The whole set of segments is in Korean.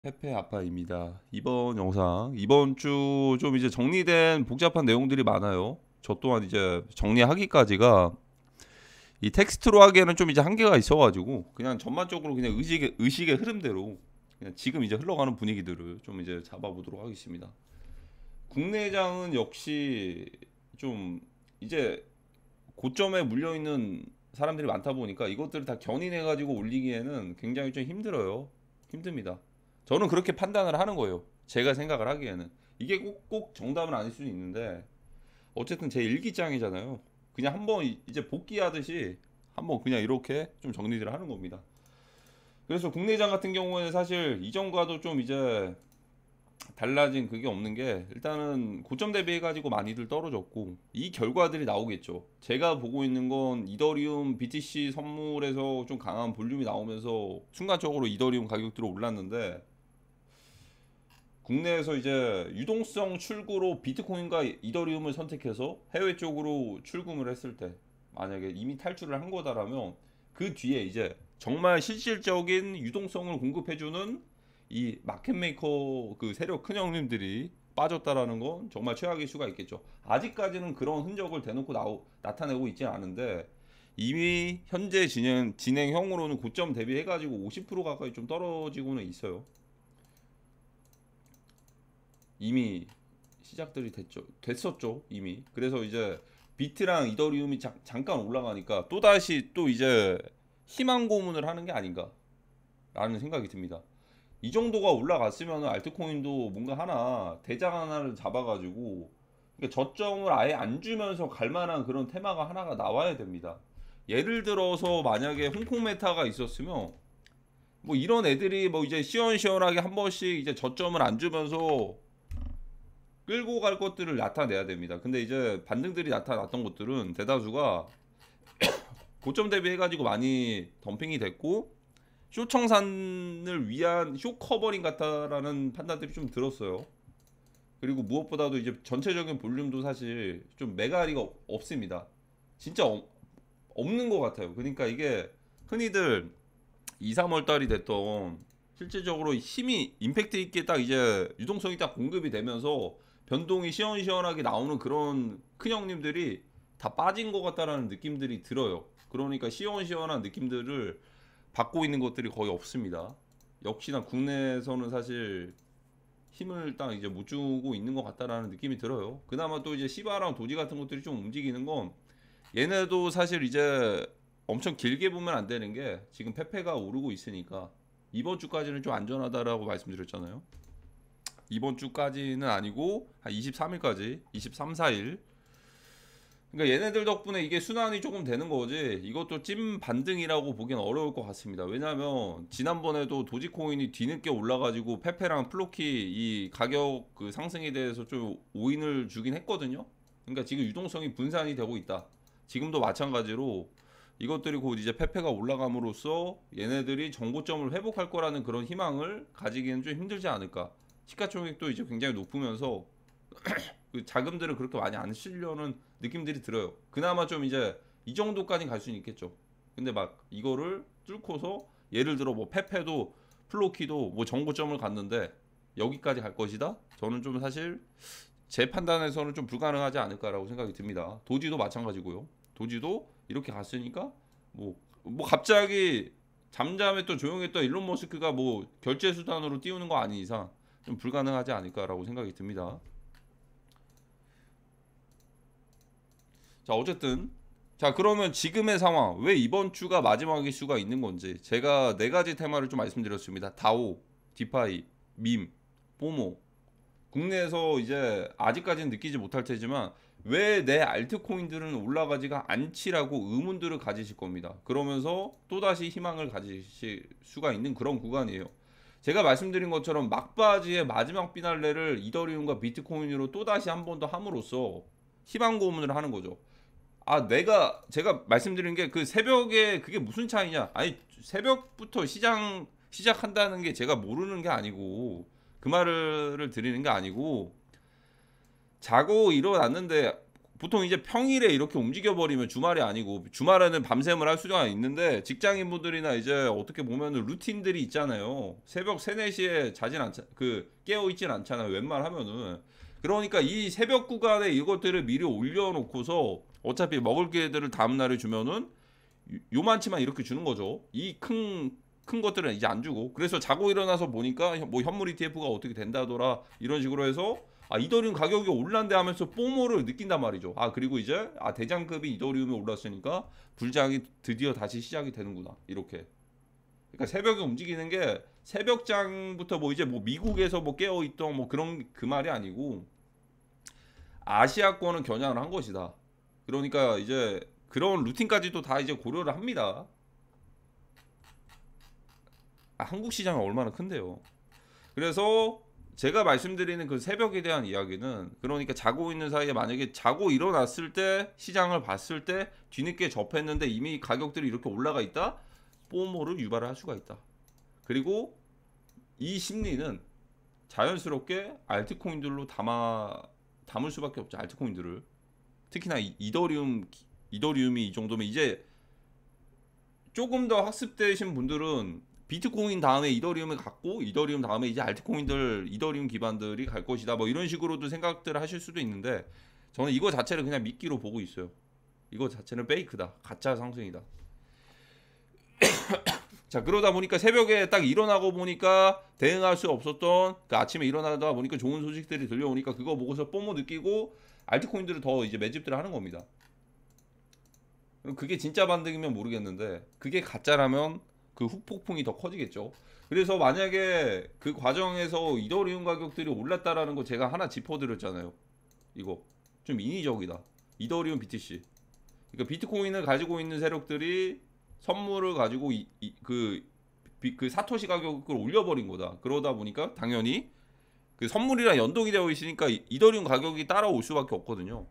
페페 아빠입니다. 이번 영상, 이번 주 좀 이제 정리된 복잡한 내용들이 많아요. 저 또한 이제 정리하기까지가 이 텍스트로 하기에는 좀 이제 한계가 있어가지고 그냥 전반적으로 그냥 의식의 흐름대로 그냥 지금 이제 흘러가는 분위기들을 좀 이제 잡아보도록 하겠습니다. 국내장은 역시 좀 이제 고점에 물려 있는 사람들이 많다 보니까 이것들을 다 견인해가지고 올리기에는 굉장히 좀 힘들어요. 힘듭니다. 저는 그렇게 판단을 하는 거예요. 제가 생각을 하기에는 이게 꼭 정답은 아닐 수는 있는데 어쨌든 제 일기장이잖아요. 그냥 한번 이제 복귀하듯이 한번 그냥 이렇게 좀 정리를 하는 겁니다. 그래서 국내장 같은 경우에는 사실 이전과도 좀 이제 달라진 그게 없는 게 일단은 고점 대비해 가지고 많이들 떨어졌고 이 결과들이 나오겠죠. 제가 보고 있는 건 이더리움 BTC 선물에서 좀 강한 볼륨이 나오면서 순간적으로 이더리움 가격들이 올랐는데 국내에서 이제 유동성 출구로 비트코인과 이더리움을 선택해서 해외 쪽으로 출금을 했을 때 만약에 이미 탈출을 한 거다라면 그 뒤에 이제 정말 실질적인 유동성을 공급해주는 이 마켓메이커 그 세력 큰 형님들이 빠졌다라는 건 정말 최악일 수가 있겠죠. 아직까지는 그런 흔적을 대놓고 나타내고 있지는 않은데 이미 현재 진행형으로는 고점 대비해가지고 50% 가까이 좀 떨어지고는 있어요. 이미 시작들이 됐었죠 이미. 그래서 이제 비트랑 이더리움이 잠깐 올라가니까 또다시 또 이제 희망 고문을 하는 게 아닌가 라는 생각이 듭니다. 이 정도가 올라갔으면 알트코인도 뭔가 하나 대장 하나를 잡아가지고 그러니까 저점을 아예 안 주면서 갈 만한 그런 테마가 하나가 나와야 됩니다. 예를 들어서 만약에 홍콩 메타가 있었으면 뭐 이런 애들이 뭐 이제 시원시원하게 한 번씩 이제 저점을 안 주면서 끌고 갈 것들을 나타내야 됩니다. 근데 이제 반등들이 나타났던 것들은 대다수가 고점 대비해가지고 많이 덤핑이 됐고 쇼청산을 위한 쇼 커버링 같다라는 판단들이 좀 들었어요. 그리고 무엇보다도 이제 전체적인 볼륨도 사실 좀 메가리가 없습니다. 진짜 없는 것 같아요. 그러니까 이게 흔히들 2, 3월 달이 됐던 실질적으로 힘이 임팩트 있게 딱 이제 유동성이 딱 공급이 되면서 변동이 시원시원하게 나오는 그런 큰 형님들이 다 빠진 것 같다라는 느낌들이 들어요. 그러니까 시원시원한 느낌들을 받고 있는 것들이 거의 없습니다. 역시나 국내에서는 사실 힘을 딱 이제 못 주고 있는 것 같다라는 느낌이 들어요. 그나마 또 이제 시바랑 도지 같은 것들이 좀 움직이는 건 얘네도 사실 이제 엄청 길게 보면 안 되는 게 지금 페페가 오르고 있으니까 이번 주까지는 좀 안전하다라고 말씀드렸잖아요. 이번 주까지는 아니고 한 23일까지 23, 4일. 그러니까 얘네들 덕분에 이게 순환이 조금 되는 거지 이것도 찐 반등이라고 보기엔 어려울 것 같습니다. 왜냐면 지난번에도 도지코인이 뒤늦게 올라가지고 페페랑 플로키 이 가격 그 상승에 대해서 좀 오인을 주긴 했거든요. 그러니까 지금 유동성이 분산이 되고 있다. 지금도 마찬가지로 이것들이 곧 이제 페페가 올라감으로써 얘네들이 정고점을 회복할 거라는 그런 희망을 가지기는 좀 힘들지 않을까. 시가총액도 이제 굉장히 높으면서 그 자금들을 그렇게 많이 안 쓰려는 느낌들이 들어요. 그나마 좀 이제 이 정도까지 갈 수는 있겠죠. 근데 막 이거를 뚫고서 예를 들어 뭐 페페도 플로키도 뭐 정고점을 갔는데 여기까지 갈 것이다. 저는 좀 사실 제 판단에서는 좀 불가능하지 않을까라고 생각이 듭니다. 도지도 마찬가지고요. 도지도 이렇게 갔으니까 뭐 갑자기 잠잠했던 조용했던 일론 머스크가 뭐 결제 수단으로 띄우는 거 아닌 이상 좀 불가능하지 않을까라고 생각이 듭니다. 자, 어쨌든 자, 그러면 지금의 상황 왜 이번 주가 마지막일 수가 있는 건지 제가 네 가지 테마를 좀 말씀드렸습니다. 다오, 디파이, 밈, 포모. 국내에서 이제 아직까지는 느끼지 못할 테지만 왜 내 알트코인들은 올라가지가 않지라고 의문들을 가지실 겁니다. 그러면서 또다시 희망을 가지실 수가 있는 그런 구간이에요. 제가 말씀드린 것처럼 막바지의 마지막 피날레를 이더리움과 비트코인으로 또다시 한 번 더 함으로써 희망 고문을 하는 거죠. 아, 제가 말씀드린 게 그 새벽에 그게 무슨 차이냐? 아니, 새벽부터 시작한다는 게 제가 모르는 게 아니고 그 말을 드리는 게 아니고 자고 일어났는데 보통 이제 평일에 이렇게 움직여 버리면 주말이 아니고 주말에는 밤샘을 할 수가 있는데 직장인분들이나 이제 어떻게 보면은 루틴들이 있잖아요. 새벽 3, 4시에 자진 않자 깨어 있진 않잖아요. 웬만하면은. 그러니까 이 새벽 구간에 이것들을 미리 올려 놓고서 어차피 먹을 게들을 다음 날에 주면은 요만치만 이렇게 주는 거죠. 이 큰 것들은 이제 안 주고. 그래서 자고 일어나서 보니까 뭐 현물 ETF가 어떻게 된다더라 이런 식으로 해서 이더리움 가격이 올랐는데 하면서 뽀모를 느낀단 말이죠. 그리고 이제 대장급이 이더리움이 올랐으니까 불장이 드디어 다시 시작이 되는구나. 이렇게. 그러니까 새벽에 움직이는 게 새벽장부터 뭐 이제 뭐 미국에서 뭐 깨어 있던 뭐 그런 그 말이 아니고 아시아권은 겨냥을 한 것이다. 그러니까 이제 그런 루틴까지도 다 이제 고려를 합니다. 한국 시장은 얼마나 큰데요. 그래서 제가 말씀드리는 그 새벽에 대한 이야기는 그러니까 자고 있는 사이에 만약에 자고 일어났을 때 시장을 봤을 때 뒤늦게 접했는데 이미 가격들이 이렇게 올라가 있다. 뽀모를 유발을 할 수가 있다. 그리고 이 심리는 자연스럽게 알트코인들로 담을 수밖에 없죠. 알트코인들을. 특히나 이더리움이 이 정도면 이제 조금 더 학습되신 분들은 비트코인 다음에 이더리움을 갖고 이더리움 다음에 이제 알트코인들 이더리움 기반들이 갈 것이다 뭐 이런 식으로도 생각들을 하실 수도 있는데 저는 이거 자체를 그냥 미끼로 보고 있어요. 이거 자체는 페이크다. 가짜 상승이다. 자, 그러다 보니까 새벽에 딱 일어나고 보니까 대응할 수 없었던 그 아침에 일어나다 보니까 좋은 소식들이 들려오니까 그거 보고서 뽀모 느끼고 알트코인들을 더 이제 매집들을 하는 겁니다. 그게 진짜 반등이면 모르겠는데 그게 가짜라면 그 후폭풍이 더 커지겠죠. 그래서 만약에 그 과정에서 이더리움 가격들이 올랐다라는 거 제가 하나 짚어드렸잖아요. 이거 좀 인위적이다. 이더리움 BTC. 그러니까 비트코인을 가지고 있는 세력들이 선물을 가지고 그 사토시 가격을 올려버린 거다. 그러다 보니까 당연히 그 선물이랑 연동이 되어 있으니까 이더리움 가격이 따라올 수밖에 없거든요.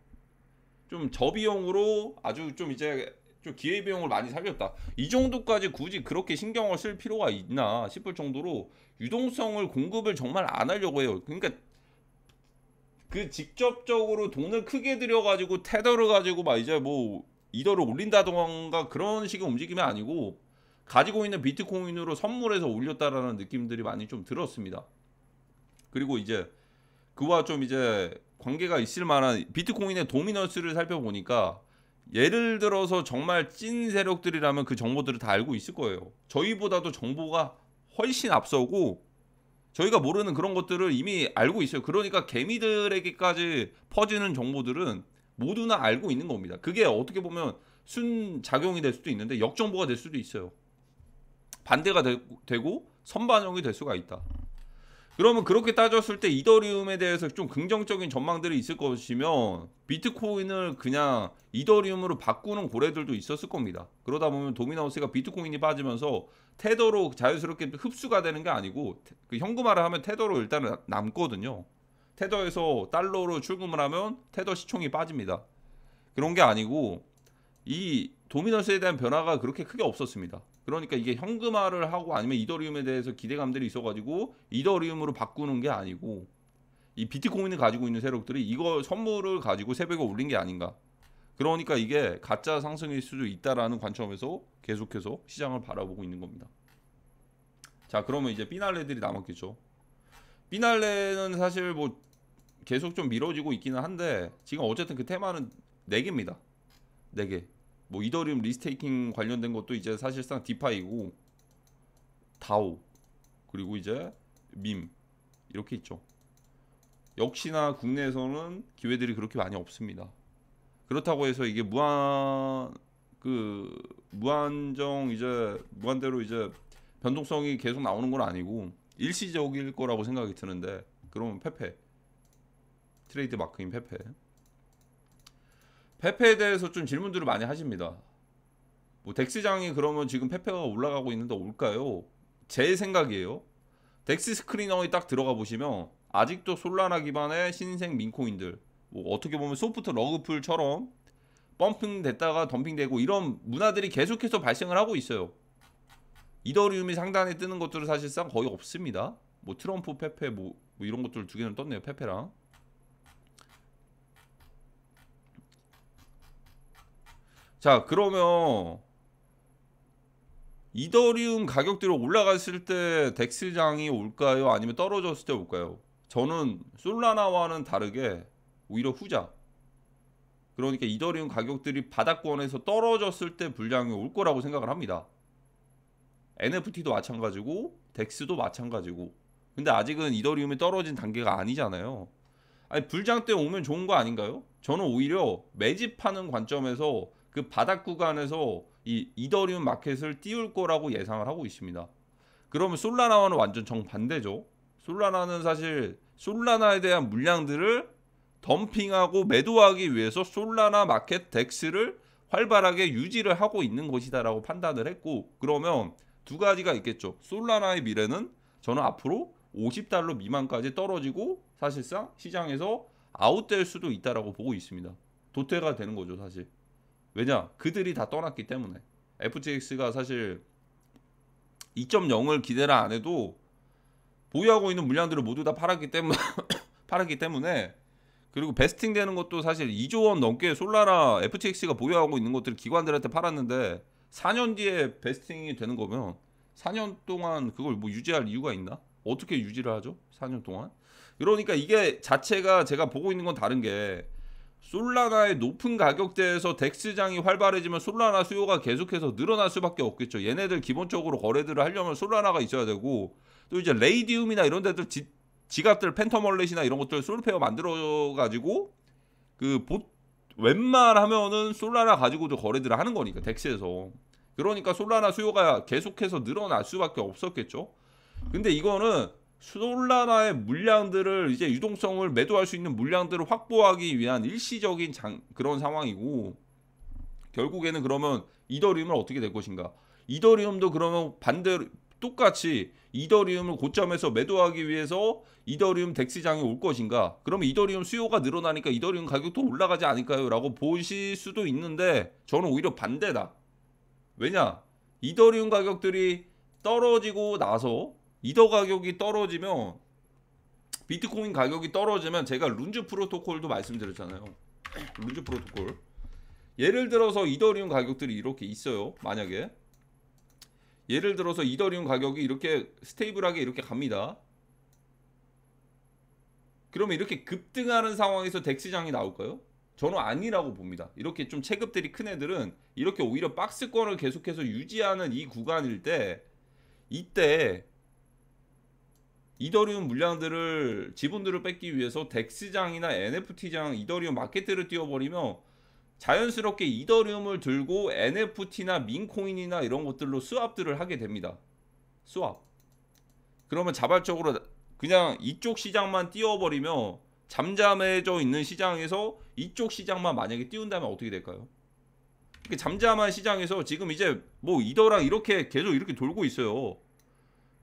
좀 저비용으로 아주 좀 이제 좀 기회비용을 많이 살렸다. 이 정도까지 굳이 그렇게 신경을 쓸 필요가 있나 싶을 정도로 유동성을 공급을 정말 안 하려고 해요. 그러니까 그 직접적으로 돈을 크게 들여가지고 테더를 가지고 막 이제 뭐 이더를 올린다던가 그런 식의 움직임이 아니고 가지고 있는 비트코인으로 선물해서 올렸다라는 느낌들이 많이 좀 들었습니다. 그리고 이제 그와 좀 이제 관계가 있을 만한 비트코인의 도미넌스를 살펴보니까 예를 들어서 정말 찐 세력들이라면 그 정보들을 다 알고 있을 거예요. 저희보다도 정보가 훨씬 앞서고 저희가 모르는 그런 것들을 이미 알고 있어요. 그러니까 개미들에게까지 퍼지는 정보들은 모두나 알고 있는 겁니다. 그게 어떻게 보면 순작용이 될 수도 있는데 역정보가 될 수도 있어요. 반대가 되고 선반영이 될 수가 있다. 그러면 그렇게 따졌을 때 이더리움에 대해서 좀 긍정적인 전망들이 있을 것이면 비트코인을 그냥 이더리움으로 바꾸는 고래들도 있었을 겁니다. 그러다 보면 도미넌스가 비트코인이 빠지면서 테더로 자연스럽게 흡수가 되는 게 아니고 그 현금화를 하면 테더로 일단은 남거든요. 테더에서 달러로 출금을 하면 테더 시총이 빠집니다. 그런 게 아니고 이 도미넌스에 대한 변화가 그렇게 크게 없었습니다. 그러니까 이게 현금화를 하고 아니면 이더리움에 대해서 기대감들이 있어가지고 이더리움으로 바꾸는 게 아니고 이 비트코인을 가지고 있는 세력들이 이거 선물을 가지고 새벽에 올린 게 아닌가. 그러니까 이게 가짜 상승일 수도 있다라는 관점에서 계속해서 시장을 바라보고 있는 겁니다. 자, 그러면 이제 피날레들이 남았겠죠. 피날레는 사실 뭐 계속 좀 미뤄지고 있기는 한데 지금 어쨌든 그 테마는 4개입니다. 4개. 뭐 이더리움 리스테이킹 관련된 것도 이제 사실상 디파이고 다오 그리고 이제 밈 이렇게 있죠. 역시나 국내에서는 기회들이 그렇게 많이 없습니다. 그렇다고 해서 이게 무한정 이제 무한대로 이제 변동성이 계속 나오는 건 아니고 일시적일 거라고 생각이 드는데 그러면 페페 트레이드 마크인 페페에 대해서 좀 질문들을 많이 하십니다. 뭐 덱스장이 그러면 지금 페페가 올라가고 있는데 올까요? 제 생각이에요. 덱스 스크리너에 딱 들어가 보시면 아직도 솔라나 기반의 신생 민코인들 뭐 어떻게 보면 소프트 러그풀처럼 펌핑 됐다가 덤핑되고 이런 문화들이 계속해서 발생을 하고 있어요. 이더리움이 상단에 뜨는 것들은 사실상 거의 없습니다. 뭐 트럼프 페페 뭐 이런 것들 2개는 떴네요. 페페랑 자, 그러면 이더리움 가격들이 올라갔을 때 덱스장이 올까요? 아니면 떨어졌을 때 올까요? 저는 솔라나와는 다르게 오히려 후자. 그러니까 이더리움 가격들이 바닥권에서 떨어졌을 때 불량이 올 거라고 생각을 합니다. NFT도 마찬가지고 덱스도 마찬가지고. 근데 아직은 이더리움이 떨어진 단계가 아니잖아요. 아니, 불장 때 오면 좋은 거 아닌가요? 저는 오히려 매집하는 관점에서 그 바닥 구간에서 이 이더리움 마켓을 띄울 거라고 예상을 하고 있습니다. 그러면 솔라나와는 완전 정반대죠. 솔라나는 사실 솔라나에 대한 물량들을 덤핑하고 매도하기 위해서 솔라나 마켓 덱스를 활발하게 유지를 하고 있는 것이다라고 판단을 했고, 그러면 두 가지가 있겠죠. 솔라나의 미래는 저는 앞으로 $50 미만까지 떨어지고 사실상 시장에서 아웃될 수도 있다라고 보고 있습니다. 도태가 되는 거죠, 사실. 왜냐? 그들이 다 떠났기 때문에. FTX가 사실 2.0을 기대를 안 해도 보유하고 있는 물량들을 모두 다 팔았기 때문에 팔았기 때문에, 그리고 베스팅 되는 것도 사실 2조 원 넘게 솔라나 FTX가 보유하고 있는 것들을 기관들한테 팔았는데 4년 뒤에 베스팅이 되는 거면 4년 동안 그걸 뭐 유지할 이유가 있나? 어떻게 유지를 하죠? 4년 동안? 그러니까 이게 자체가 제가 보고 있는 건 다른 게, 솔라나의 높은 가격대에서 덱스장이 활발해지면 솔라나 수요가 계속해서 늘어날 수밖에 없겠죠. 얘네들 기본적으로 거래들을 하려면 솔라나가 있어야 되고, 또 이제 레이디움이나 이런 데들 지갑들 팬텀월렛이나 이런 것들 솔페어 만들어가지고 웬만하면은 솔라나 가지고도 거래들을 하는 거니까 덱스에서. 그러니까 솔라나 수요가 계속해서 늘어날 수밖에 없었겠죠. 근데 이거는 솔라나의 물량들을 이제 유동성을 매도할 수 있는 물량들을 확보하기 위한 일시적인 그런 상황이고, 결국에는 그러면 이더리움은 어떻게 될 것인가? 이더리움도 그러면 반대로 똑같이 이더리움을 고점에서 매도하기 위해서 이더리움 덱스장이 올 것인가? 그러면 이더리움 수요가 늘어나니까 이더리움 가격도 올라가지 않을까요? 라고 보실 수도 있는데, 저는 오히려 반대다. 왜냐? 이더리움 가격들이 떨어지고 나서 이더 가격이 떨어지면, 비트코인 가격이 떨어지면, 제가 룬즈 프로토콜도 말씀드렸잖아요. 룬즈 프로토콜. 예를 들어서 이더리움 가격들이 이렇게 있어요. 만약에 예를 들어서 이더리움 가격이 이렇게 스테이블하게 이렇게 갑니다. 그러면 이렇게 급등하는 상황에서 덱스장이 나올까요? 저는 아니라고 봅니다. 이렇게 좀 체급들이 큰 애들은 이렇게 오히려 박스권을 계속해서 유지하는 이 구간일 때, 이때 이더리움 물량들을 지분들을 뺏기 위해서 덱스장이나 NFT장, 이더리움 마켓을 띄워버리면 자연스럽게 이더리움을 들고 NFT나 민코인이나 이런 것들로 스왑들을 하게 됩니다. 스왑. 그러면 자발적으로 그냥 이쪽 시장만 띄워버리면 잠잠해져 있는 시장에서 이쪽 시장만 만약에 띄운다면 어떻게 될까요? 잠잠한 시장에서 지금 이제 뭐 이더랑 이렇게 계속 이렇게 돌고 있어요.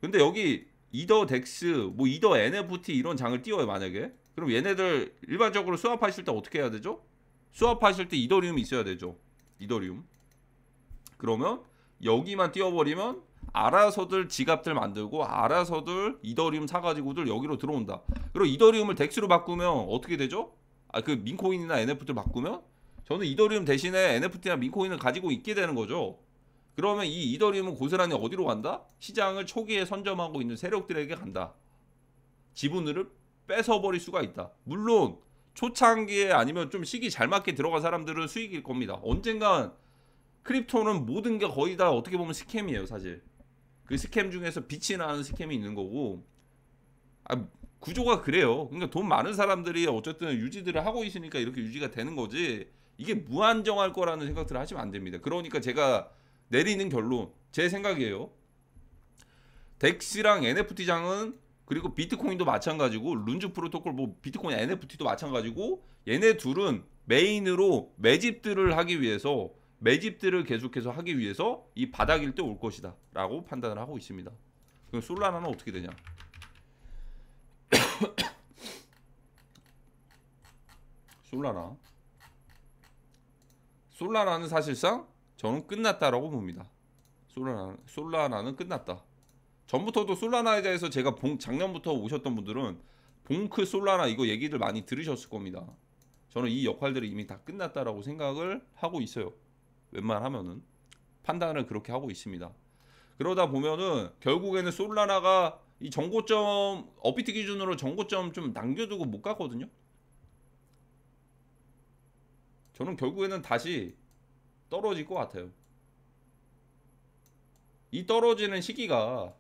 근데 여기 이더 덱스, 뭐 이더 NFT 이런 장을 띄워요 만약에. 그럼 얘네들 일반적으로 스왑하실 때 어떻게 해야 되죠? 스왑하실 때 이더리움이 있어야 되죠. 이더리움. 그러면 여기만 띄워버리면 알아서들 지갑들 만들고 알아서들 이더리움 사가지고들 여기로 들어온다. 그리고 이더리움을 덱스로 바꾸면 어떻게 되죠? 그 민코인이나 NFT를 바꾸면 저는 이더리움 대신에 NFT나 민코인을 가지고 있게 되는 거죠. 그러면 이 이더리움은 고스란히 어디로 간다? 시장을 초기에 선점하고 있는 세력들에게 간다. 지분을 뺏어버릴 수가 있다. 물론 초창기에 아니면 좀 시기 잘 맞게 들어간 사람들은 수익일 겁니다. 언젠간 크립토는 모든 게 거의 다 어떻게 보면 스캠이에요 사실. 그 스캠 중에서 빛이 나는 스캠이 있는 거고, 구조가 그래요. 그러니까 돈 많은 사람들이 어쨌든 유지들을 하고 있으니까 이렇게 유지가 되는 거지, 이게 무한정할 거라는 생각들을 하시면 안 됩니다. 그러니까 제가 내리는 결론, 제 생각이에요. 덱스랑 NFT장은, 그리고 비트코인도 마찬가지고, 룬즈 프로토콜, 뭐 비트코인 NFT도 마찬가지고, 얘네 둘은 메인으로 매집들을 하기 위해서, 매집들을 계속해서 하기 위해서 이 바닥일 때 올 것이다 라고 판단을 하고 있습니다. 그럼 솔라나는 어떻게 되냐? 솔라나는 사실상 저는 끝났다라고 봅니다. 솔라나는 끝났다. 전부터도 솔라나에 대해서 제가 작년부터 오셨던 분들은 봉크 솔라나 이거 얘기들 많이 들으셨을 겁니다. 저는 이 역할들이 이미 다 끝났다라고 생각을 하고 있어요. 웬만하면은 판단을 그렇게 하고 있습니다. 그러다 보면은 결국에는 솔라나가 이 정고점 업비트 기준으로 정고점 좀 남겨두고 못 가거든요. 저는 결국에는 다시 떨어질 것 같아요. 이 떨어지는 시기가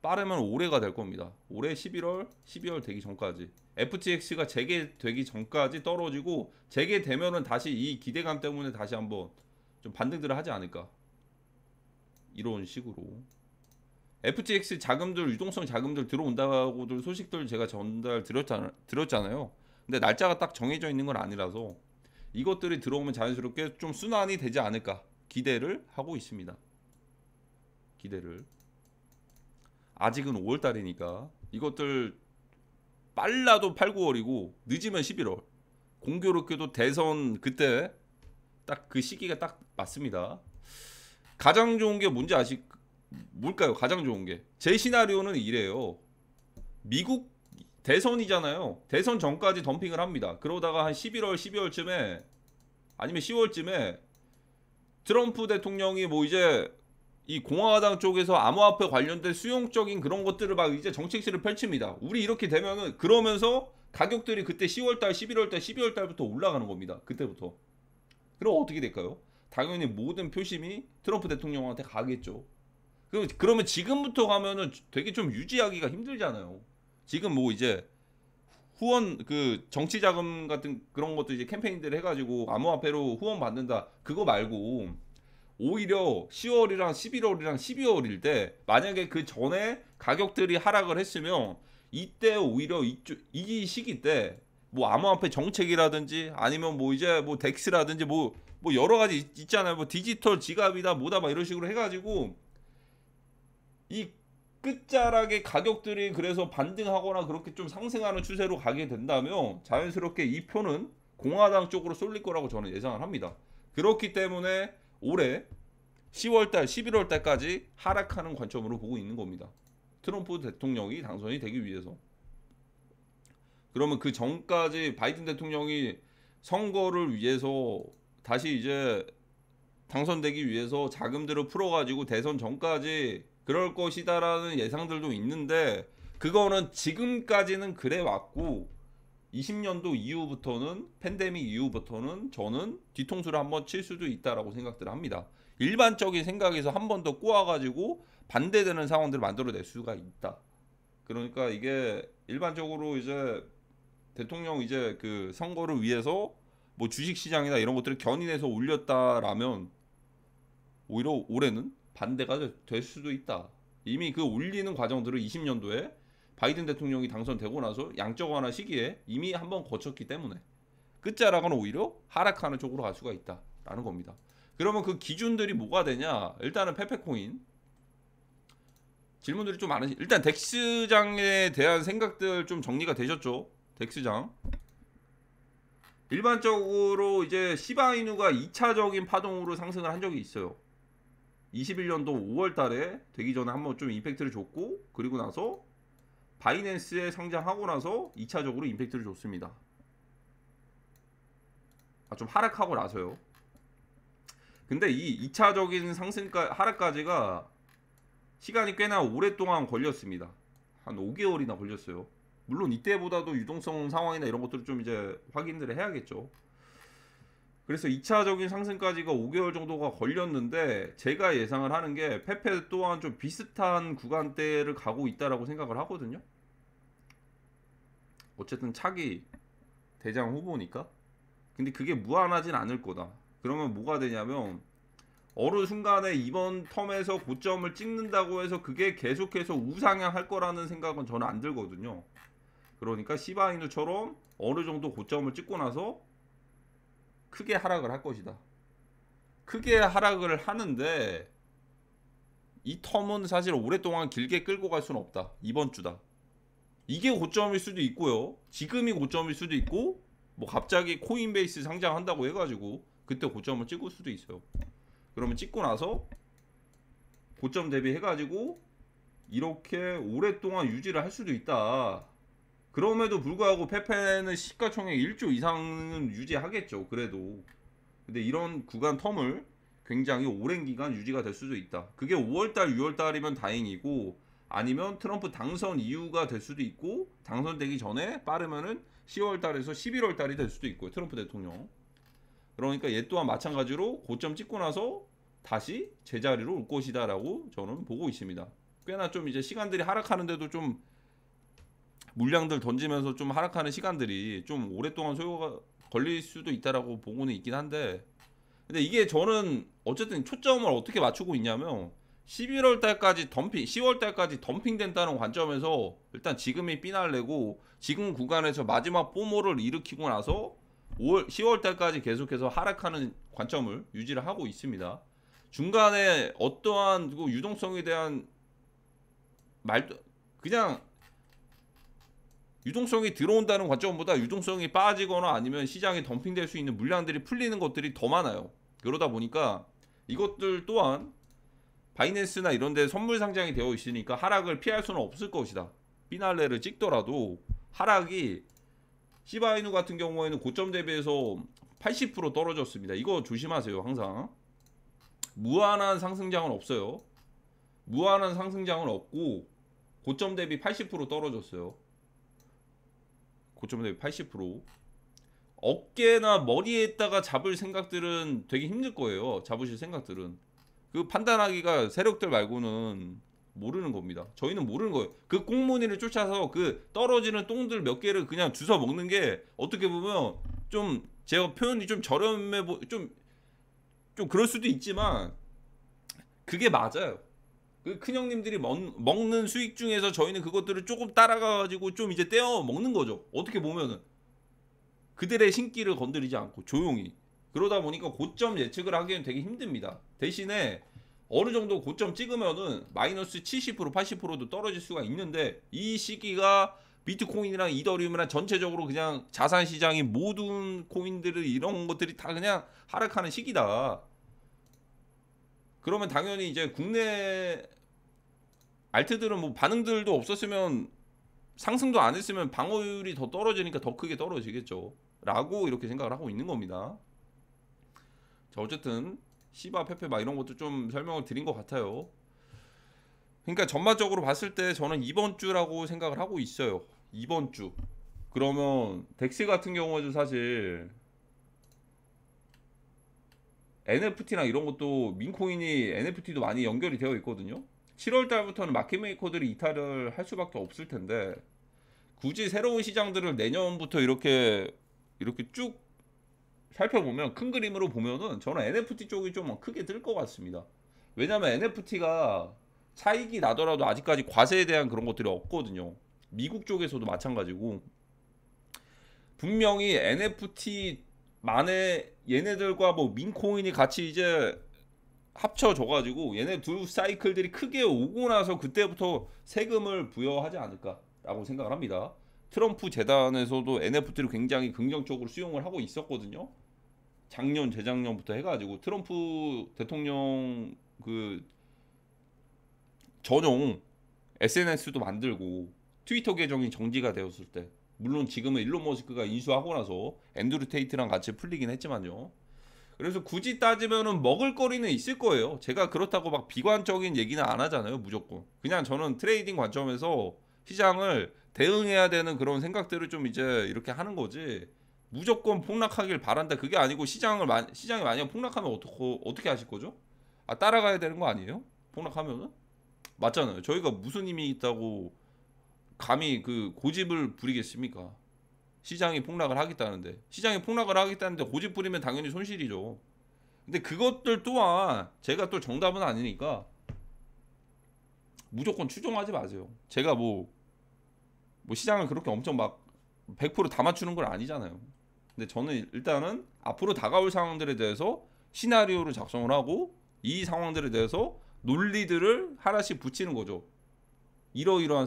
빠르면 올해가 될 겁니다. 올해 11월, 12월 되기 전까지 FTX가 재개되기 전까지 떨어지고 재개되면은 다시 이 기대감 때문에 다시 한번 좀 반등들을 하지 않을까, 이런 식으로. FTX 자금들, 유동성 자금들 들어온다고들 소식들 제가 전달 드렸잖아요. 근데 날짜가 딱 정해져 있는 건 아니라서 이것들이 들어오면 자연스럽게 좀 순환이 되지 않을까 기대를 하고 있습니다. 기대를. 아직은 5월달이니까 이것들 빨라도 8, 9월이고 늦으면 11월. 공교롭게도 대선 그때 딱 그 시기가 딱 맞습니다. 가장 좋은 게 뭔지 뭘까요? 가장 좋은 게 제 시나리오는 이래요. 미국 대선이잖아요. 대선 전까지 덤핑을 합니다. 그러다가 한 11월, 12월쯤에 아니면 10월쯤에 트럼프 대통령이 뭐 이제 이 공화당 쪽에서 암호화폐 관련된 수용적인 그런 것들을 막 이제 정책실을 펼칩니다. 우리 이렇게 되면은 그러면서 가격들이 그때 10월달, 11월달, 12월달부터 올라가는 겁니다. 그때부터. 그럼 어떻게 될까요? 당연히 모든 표심이 트럼프 대통령한테 가겠죠. 그러면 지금부터 가면은 되게 좀 유지하기가 힘들잖아요. 지금 뭐 이제 후원 그 정치 자금 같은 그런 것도 이제 캠페인들 해가지고 암호화폐로 후원 받는다 그거 말고 오히려 10월이랑 11월이랑 12월일 때 만약에 그 전에 가격들이 하락을 했으면 이때 오히려 이 시기 때 뭐 암호화폐 정책이라든지 아니면 뭐 이제 뭐 덱스라든지 뭐 여러 가지 있잖아요. 뭐 디지털 지갑이다 뭐다 막 이런 식으로 해가지고 이 끝자락의 가격들이 그래서 반등하거나 그렇게 좀 상승하는 추세로 가게 된다면 자연스럽게 이 표는 공화당 쪽으로 쏠릴 거라고 저는 예상을 합니다. 그렇기 때문에 올해 10월달, 11월달까지 하락하는 관점으로 보고 있는 겁니다. 트럼프 대통령이 당선이 되기 위해서. 그러면 그 전까지 바이든 대통령이 선거를 위해서 다시 이제 당선되기 위해서 자금들을 풀어가지고 대선 전까지 그럴 것이다라는 예상들도 있는데 그거는 지금까지는 그래 왔고 20년도 이후부터는 팬데믹 이후부터는 저는 뒤통수를 한번 칠 수도 있다라고 생각들을 합니다. 일반적인 생각에서 한 번 더 꼬아가지고 반대되는 상황들을 만들어낼 수가 있다. 그러니까 이게 일반적으로 이제 대통령 이제 그 선거를 위해서 뭐 주식시장이나 이런 것들을 견인해서 올렸다라면 오히려 올해는 반대가 될 수도 있다. 이미 그 올리는 과정들을 20년도에 바이든 대통령이 당선되고 나서 양적 완화 시기에 이미 한번 거쳤기 때문에 끝자락은 오히려 하락하는 쪽으로 갈 수가 있다라는 겁니다. 그러면 그 기준들이 뭐가 되냐? 일단은 페페코인 질문들이 좀 많으시. 일단 덱스장에 대한 생각들 좀 정리가 되셨죠? 덱스장. 일반적으로 이제 시바이누가 2차적인 파동으로 상승을 한 적이 있어요. 21년도 5월 달에 되기 전에 한번 좀 임팩트를 줬고 그리고 나서 바이낸스에 상장하고 나서 2차적으로 임팩트를 줬습니다. 좀 하락하고 나서요. 근데 이 2차적인 하락까지가 시간이 꽤나 오랫동안 걸렸습니다. 한 5개월이나 걸렸어요. 물론 이때보다도 유동성 상황이나 이런 것들을 좀 이제 확인을 해야겠죠. 그래서 2차적인 상승까지가 5개월 정도가 걸렸는데 제가 예상을 하는 게 페페 또한 좀 비슷한 구간대를 가고 있다라고 생각을 하거든요. 어쨌든 차기 대장 후보니까. 근데 그게 무한하진 않을 거다. 그러면 뭐가 되냐면 어느 순간에 이번 텀에서 고점을 찍는다고 해서 그게 계속해서 우상향할 거라는 생각은 저는 안 들거든요. 그러니까 시바이누처럼 어느 정도 고점을 찍고 나서 크게 하락을 할 것이다. 크게 하락을 하는데 이 텀은 사실 오랫동안 길게 끌고 갈 수는 없다. 이번 주다. 이게 고점일 수도 있고요. 지금이 고점일 수도 있고 뭐 갑자기 코인베이스 상장한다고 해가지고 그때 고점을 찍을 수도 있어요. 그러면 찍고 나서 고점 대비해가지고 이렇게 오랫동안 유지를 할 수도 있다. 그럼에도 불구하고 페페는 시가총액 1조 이상은 유지하겠죠. 그래도. 근데 이런 구간 텀을 굉장히 오랜 기간 유지가 될 수도 있다. 그게 5월달, 6월달이면 다행이고 아니면 트럼프 당선 이후가 될 수도 있고 당선되기 전에 빠르면은 10월달에서 11월달이 될 수도 있고요. 트럼프 대통령. 그러니까 얘 또한 마찬가지로 고점 찍고 나서 다시 제자리로 올 것이다라고 저는 보고 있습니다. 꽤나 좀 이제 시간들이 하락하는데도 좀 물량들 던지면서 좀 하락하는 시간들이 좀 오랫동안 소요가 걸릴 수도 있다라고 보고는 있긴 한데, 근데 이게 저는 어쨌든 초점을 어떻게 맞추고 있냐면 11월 달까지 덤핑, 10월 달까지 덤핑된다는 관점에서 일단 지금이 피날레고 지금 구간에서 마지막 뽀모를 일으키고 나서 10월 달까지 계속해서 하락하는 관점을 유지를 하고 있습니다. 중간에 어떠한 그 유동성에 대한 말도 그냥 유동성이 들어온다는 관점보다 유동성이 빠지거나 아니면 시장에 덤핑될 수 있는 물량들이 풀리는 것들이 더 많아요. 그러다 보니까 이것들 또한 바이낸스나 이런 데 선물 상장이 되어 있으니까 하락을 피할 수는 없을 것이다. 피날레를 찍더라도 하락이 시바이누 같은 경우에는 고점 대비해서 80% 떨어졌습니다. 이거 조심하세요. 항상 무한한 상승장은 없어요. 무한한 상승장은 없고 고점 대비 80% 떨어졌어요. 고점 대비 80%. 어깨나 머리에다가 잡을 생각들은 되게 힘들 거예요. 잡으실 생각들은. 그 판단하기가 세력들 말고는 모르는 겁니다. 저희는 모르는 거예요. 그 꽁무니를 쫓아서 그 떨어지는 똥들 몇 개를 그냥 주워 먹는 게 어떻게 보면 좀 제가 표현이 좀 저렴해 좀 그럴 수도 있지만 그게 맞아요. 그 큰형님들이 먹는 수익 중에서 저희는 그것들을 조금 따라가가지고 좀 이제 떼어 먹는 거죠. 어떻게 보면은 그들의 신기를 건드리지 않고 조용히. 그러다 보니까 고점 예측을 하기엔 되게 힘듭니다. 대신에 어느 정도 고점 찍으면은 마이너스 70% 80%도 떨어질 수가 있는데 이 시기가 비트코인이랑 이더리움이랑 전체적으로 그냥 자산 시장이 모든 코인들을 이런 것들이 다 그냥 하락하는 시기다. 그러면 당연히 이제 국내 알트들은 뭐 반응들도 없었으면 상승도 안 했으면 방어율이 더 떨어지니까 더 크게 떨어지겠죠. 라고 이렇게 생각을 하고 있는 겁니다. 자, 어쨌든 시바 페페 막 이런 것도 좀 설명을 드린 것 같아요. 그러니까 전반적으로 봤을 때 저는 이번 주라고 생각을 하고 있어요. 이번 주. 그러면 덱스 같은 경우에도 사실 NFT나 이런 것도 민코인이 NFT도 많이 연결이 되어 있거든요. 7월 달부터는 마켓메이커들이 이탈을 할 수밖에 없을 텐데 굳이 새로운 시장들을 내년부터 이렇게 쭉 살펴보면 큰 그림으로 보면은 저는 NFT 쪽이 좀 크게 뜰 것 같습니다. 왜냐면 NFT가 차익이 나더라도 아직까지 과세에 대한 그런 것들이 없거든요. 미국 쪽에서도 마찬가지고 분명히 NFT 만에 얘네들과 뭐 민코인이 같이 이제 합쳐져가지고 얘네 두 사이클들이 크게 오고 나서 그때부터 세금을 부여하지 않을까라고 생각을 합니다. 트럼프 재단에서도 NFT를 굉장히 긍정적으로 수용을 하고 있었거든요. 작년 재작년부터 해가지고 트럼프 대통령 그 전용 SNS도 만들고 트위터 계정이 정지가 되었을 때, 물론 지금은 일론 머스크가 인수하고 나서 앤드류 테이트랑 같이 풀리긴 했지만요. 그래서 굳이 따지면은 먹을거리는 있을 거예요. 제가 그렇다고 막 비관적인 얘기는 안 하잖아요. 무조건 그냥 저는 트레이딩 관점에서 시장을 대응해야 되는 그런 생각들을 좀 이제 이렇게 하는 거지, 무조건 폭락하길 바란다 그게 아니고, 시장이 만약 폭락하면 어떻게 하실 거죠? 아, 따라가야 되는 거 아니에요? 폭락하면은? 맞잖아요. 저희가 무슨 힘이 있다고 감히 그 고집을 부리겠습니까? 시장이 폭락을 하겠다는데, 시장이 폭락을 하겠다는데 고집 부리면 당연히 손실이죠. 근데 그것들 또한 제가 또 정답은 아니니까 무조건 추종하지 마세요. 제가 뭐 시장을 그렇게 엄청 막 100%다 맞추는 건 아니잖아요. 근데 저는 일단은 앞으로 다가올 상황들에 대해서 시나리오를 작성을 하고 이 상황들에 대해서 논리들을 하나씩 붙이는 거죠. 이러이러한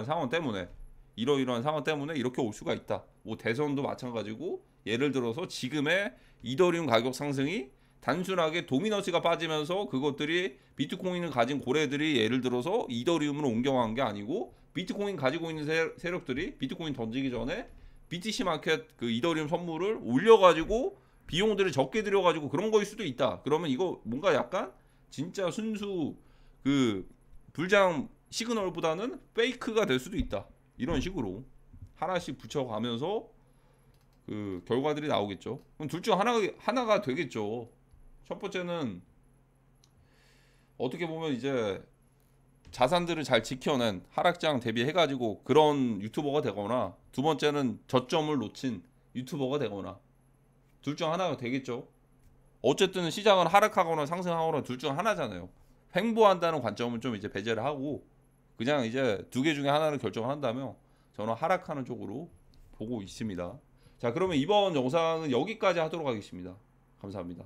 상황 때문에 이렇게 올 수가 있다. 뭐 대선도 마찬가지고, 예를 들어서 지금의 이더리움 가격 상승이 단순하게 도미너스가 빠지면서 그것들이 비트코인을 가진 고래들이 예를 들어서 이더리움으로 옮겨간 게 아니고, 비트코인 가지고 있는 세력들이 비트코인 던지기 전에 BTC 마켓 그 이더리움 선물을 올려가지고 비용들을 적게 들여가지고 그런 거일 수도 있다. 그러면 이거 뭔가 약간 진짜 순수 그 불장 시그널보다는 페이크가 될 수도 있다. 이런 식으로 하나씩 붙여가면서 그 결과들이 나오겠죠. 그럼 둘 중 하나가 되겠죠. 첫 번째는 어떻게 보면 이제 자산들을 잘 지켜낸 하락장 대비해가지고 그런 유튜버가 되거나, 두 번째는 저점을 놓친 유튜버가 되거나, 둘 중 하나가 되겠죠. 어쨌든 시장은 하락하거나 상승하거나 둘 중 하나잖아요. 횡보한다는 관점은 좀 이제 배제를 하고 그냥 이제 두 개 중에 하나를 결정을 한다면 저는 하락하는 쪽으로 보고 있습니다. 자, 그러면 이번 영상은 여기까지 하도록 하겠습니다. 감사합니다.